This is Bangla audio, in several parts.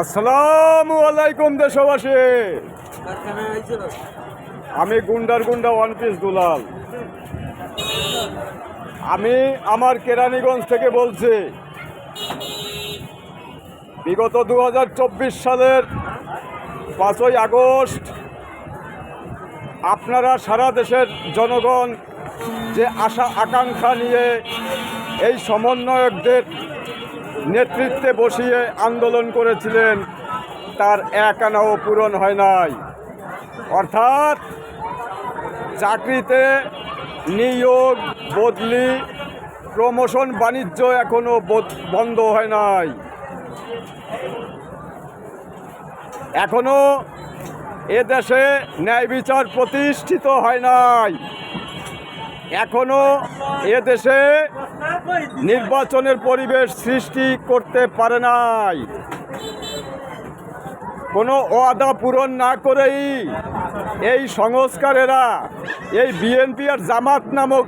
আসসালামু আলাইকুম দেশবাসী। আমি গুন্ডা ওয়ান পিস দুলাল। আমি আমার কেরানীগঞ্জ থেকে বলছি। বিগত 2024 সালের 5ই আগস্ট আপনারা সারা দেশের জনগণ যে আশা আকাঙ্ক্ষা নিয়ে এই সমন্বয়কদের নেতৃত্বে বসিয়ে আন্দোলন করেছিলেন, তার এক আনাও পূরণ হয় নাই। অর্থাৎ চাকরিতে নিয়োগ, বদলি, প্রমোশন, বাণিজ্য এখনও বন্ধ হয় নাই। এখনও এদেশে ন্যায় বিচার প্রতিষ্ঠিত হয় নাই। এখনও এদেশে নির্বাচনের পরিবেশ সৃষ্টি করতে পারে নাই। কোনো ওয়াদা পূরণ না করেই এই সংস্কারেরা এই বিএনপি আর জামাত নামক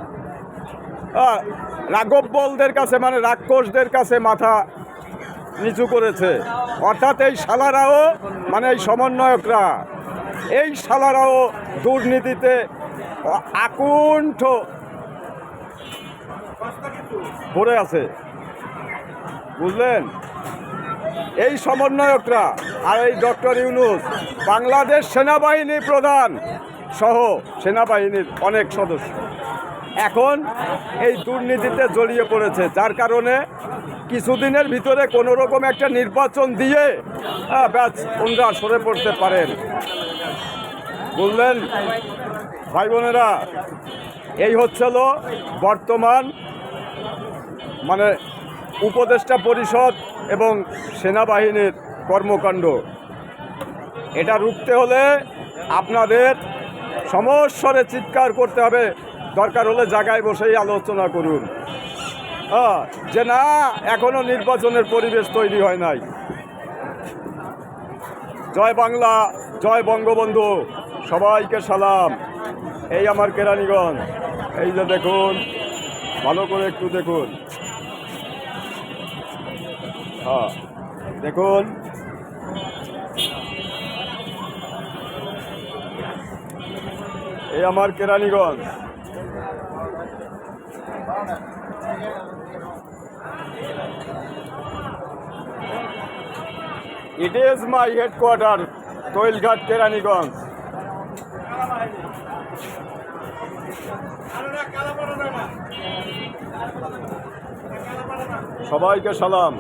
রাগব্বলদের কাছে, মানে রাক্ষসদের কাছে মাথা নিচু করেছে। অর্থাৎ এই শালারাও, মানে এই সমন্বয়করা, এই শালারাও দুর্নীতিতে আকুণ্ঠ ভরে আছে, বুঝলেন? এই সমন্বয়করা আর এই ডক্টর ইউনূস, বাংলাদেশ সেনাবাহিনী প্রধান সহ সেনাবাহিনীর অনেক সদস্য এখন এই দুর্নীতিতে জড়িয়ে পড়েছে, যার কারণে কিছুদিনের ভিতরে কোনো রকম একটা নির্বাচন দিয়ে ব্যাস ওনারা সরে পড়তে পারেন। বুঝলেন ভাই বোনেরা? এই হচ্ছিল বর্তমান মানে উপদেষ্টা পরিষদ এবং সেনাবাহিনীর কর্মকাণ্ড। এটা রুখতে হলে আপনাদের সমস্বরে চিৎকার করতে হবে, দরকার হলে জায়গায় বসেই আলোচনা করুন। যে না, এখনো নির্বাচনের পরিবেশ তৈরি হয় নাই। জয় বাংলা, জয় বঙ্গবন্ধু, সবাইকে সালাম। এই আমার কেরানীগঞ্জ, এই যে দেখুন, ভালো করে একটু দেখুন। দেখুন, এই আমার Keraniganj. It is my headquarter, তৈলঘাট, Keraniganj. সবাইকে সালাম।